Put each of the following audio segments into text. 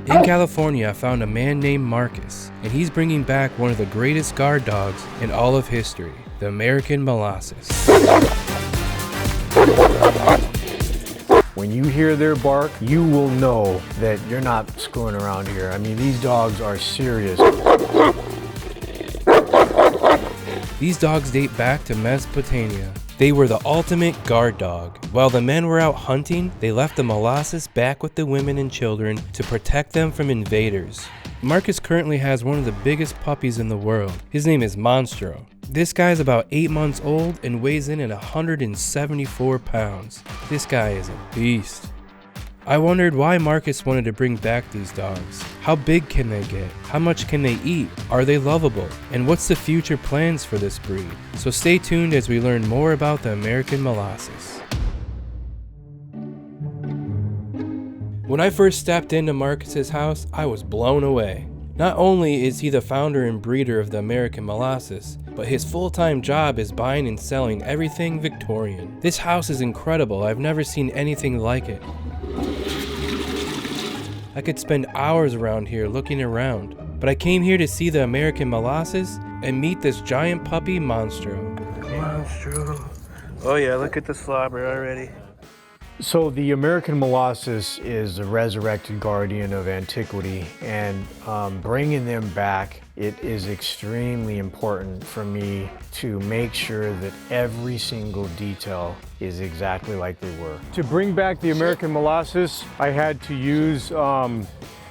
In California, I found a man named Marcus, and he's bringing back one of the greatest guard dogs in all of history, the American Molossus. When you hear their bark, you will know that you're not screwing around here. I mean, these dogs are serious. These dogs date back to Mesopotamia. They were the ultimate guard dog. While the men were out hunting, they left the Molossus back with the women and children to protect them from invaders. Marcus currently has one of the biggest puppies in the world. His name is Monstro. This guy is about 8 months old and weighs in at 174 pounds. This guy is a beast. I wondered why Marcus wanted to bring back these dogs. How big can they get? How much can they eat? Are they lovable? And what's the future plans for this breed? So stay tuned as we learn more about the American Molossus. When I first stepped into Marcus's house, I was blown away. Not only is he the founder and breeder of the American Molossus, but his full-time job is buying and selling everything Victorian. This house is incredible. I've never seen anything like it. I could spend hours around here looking around, but I came here to see the American Molossus and meet this giant puppy, Monstro. Monstro. Oh yeah, look at the slobber already. So the American Molossus is a resurrected guardian of antiquity, and bringing them back, it is extremely important for me to make sure that every single detail is exactly like they were. To bring back the American Molossus, I had to use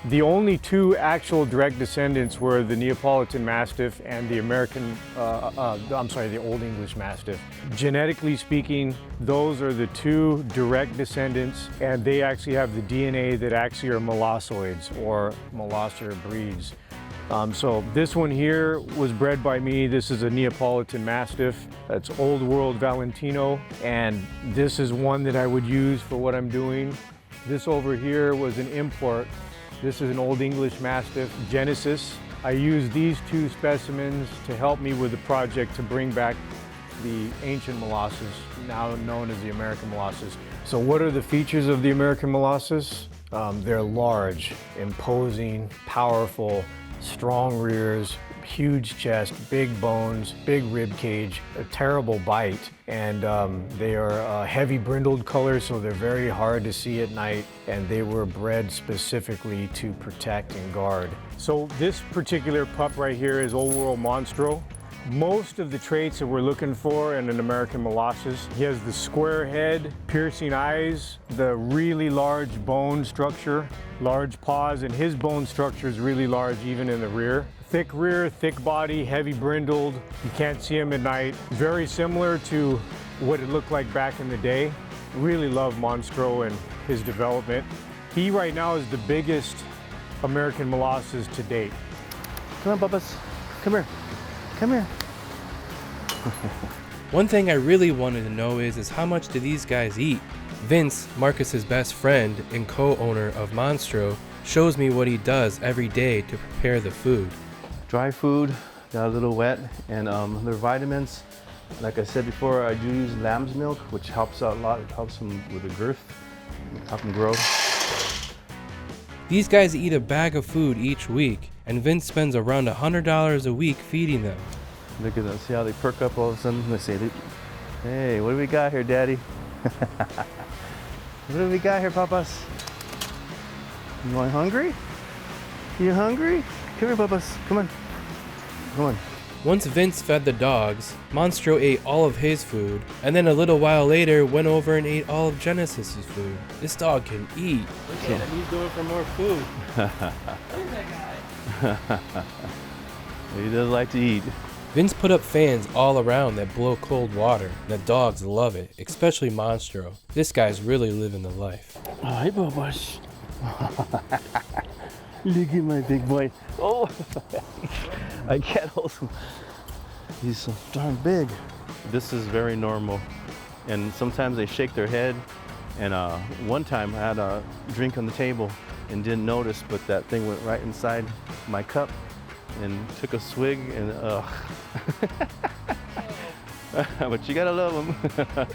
the only two actual direct descendants were the Neapolitan Mastiff and the the Old English Mastiff. Genetically speaking, those are the two direct descendants, and they actually have the DNA that actually are molossoids or molosser breeds. So this one here was bred by me. This is a Neapolitan Mastiff. That's Old World Valentino, and this is one that I would use for what I'm doing. This over here was an import. This is an Old English Mastiff, Genesis. I used these two specimens to help me with the project to bring back the ancient Molossus, now known as the American Molossus. So what are the features of the American Molossus? They're large, imposing, powerful, strong rears, huge chest, big bones, big rib cage, a terrible bite, and they are a heavy brindled color, so they're very hard to see at night, and they were bred specifically to protect and guard. So this particular pup right here is Old World Monstro. Most of the traits that we're looking for in an American Molossus. He has the square head, piercing eyes, the really large bone structure, large paws, and his bone structure is really large even in the rear. Thick rear, thick body, heavy brindled. You can't see him at night. Very similar to what it looked like back in the day. Really love Monstro and his development. He right now is the biggest American Molossus to date. Come on, Bubba's. Come here. Come here. One thing I really wanted to know is how much do these guys eat? Vince, Marcus's best friend and co-owner of Monstro, shows me what he does every day to prepare the food. Dry food, got a little wet, and their vitamins. Like I said before, I do use lamb's milk, which helps out a lot. It helps them with the girth, help them grow. These guys eat a bag of food each week, and Vince spends around $100 a week feeding them. Look at them, see how they perk up all of a sudden? They say, hey, what do we got here, Daddy? What do we got here, Papas? You going hungry? You hungry? Come here, Papas, come on. Come on. Once Vince fed the dogs, Monstro ate all of his food, and then a little while later went over and ate all of Genesis's food. This dog can eat. Look at him, he's going for more food. Look at that guy. He does like to eat. Vince put up fans all around that blow cold water, and the dogs love it, especially Monstro. This guy's really living the life. Oh, hey, Bubba's. Look at my big boy. Oh, I can't hold him. He's so darn big. This is very normal. And sometimes they shake their head. And one time I had a drink on the table and didn't notice, but that thing went right inside my cup and took a swig and But you gotta love them.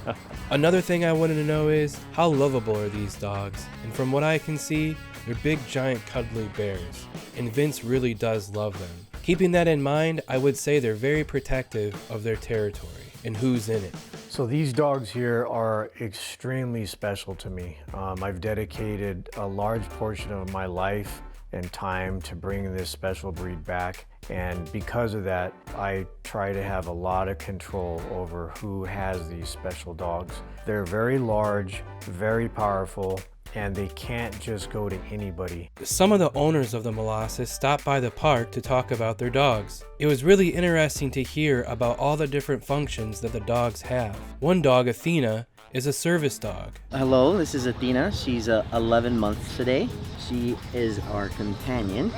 Another thing I wanted to know is, how lovable are these dogs? And from what I can see, they're big, giant, cuddly bears. And Vince really does love them. Keeping that in mind, I would say they're very protective of their territory and who's in it. So these dogs here are extremely special to me. I've dedicated a large portion of my life and time to bring this special breed back. And because of that, I try to have a lot of control over who has these special dogs. They're very large, very powerful, and they can't just go to anybody. Some of the owners of the Molossus stopped by the park to talk about their dogs. It was really interesting to hear about all the different functions that the dogs have. One dog, Athena, is a service dog. Hello, this is Athena. She's 11 months today. She is our companion.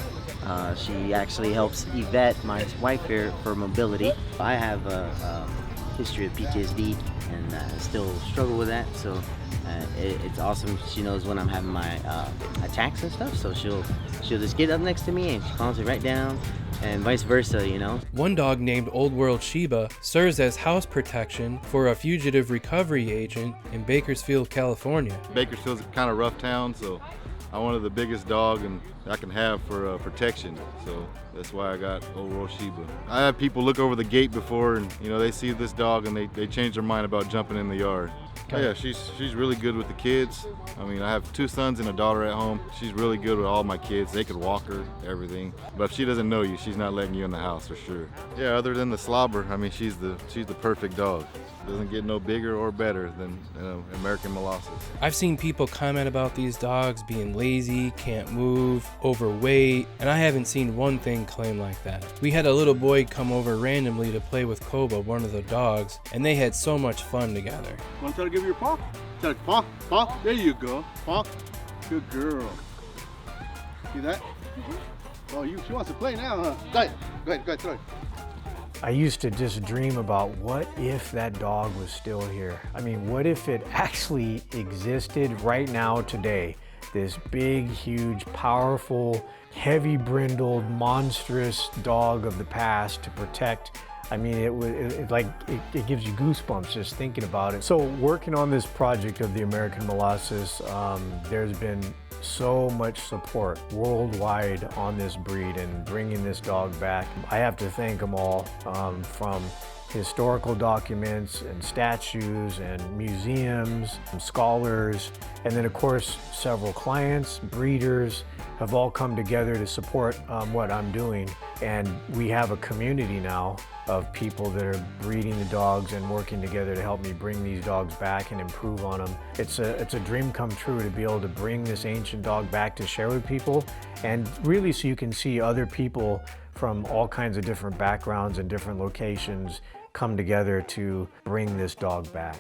She actually helps Yvette, my wife here, for mobility. I have a history of PTSD and still struggle with that, so it's awesome. She knows when I'm having my attacks and stuff, so she'll just get up next to me and she calms it right down, and vice versa, you know. One dog named Old World Sheba serves as house protection for a fugitive recovery agent in Bakersfield, California. Bakersfield's a kind of rough town, so I wanted the biggest dog and I can have for protection, so that's why I got Old World Sheba. I had people look over the gate before, and you know, they see this dog and they change their mind about jumping in the yard. Oh, yeah, she's really good with the kids. I mean, I have 2 sons and a daughter at home. She's really good with all my kids. They could walk her, everything. But if she doesn't know you, she's not letting you in the house for sure. Yeah, other than the slobber, I mean, she's the perfect dog. Doesn't get no bigger or better than American Molossus. I've seen people comment about these dogs being lazy, can't move, overweight, and I haven't seen one thing claim like that. We had a little boy come over randomly to play with Koba, one of the dogs, and they had so much fun together. Want to try to give her your paw? Try to paw, paw. There you go, paw. Good girl. See that? Oh, she wants to play now, huh? Go ahead, throw it. I used to just dream about what if that dog was still here. I mean, what if it actually existed right now today? This big, huge, powerful, heavy-brindled, monstrous dog of the past to protect. I mean, it gives you goosebumps just thinking about it. So working on this project of the American Molossus, there's been so much support worldwide on this breed and bringing this dog back. I have to thank them all, from historical documents and statues and museums and scholars, and then of course several clients, breeders have all come together to support what I'm doing. And we have a community now of people that are breeding the dogs and working together to help me bring these dogs back and improve on them. It's a dream come true to be able to bring this ancient dog back to share with people, and really so you can see other people from all kinds of different backgrounds and different locations come together to bring this dog back.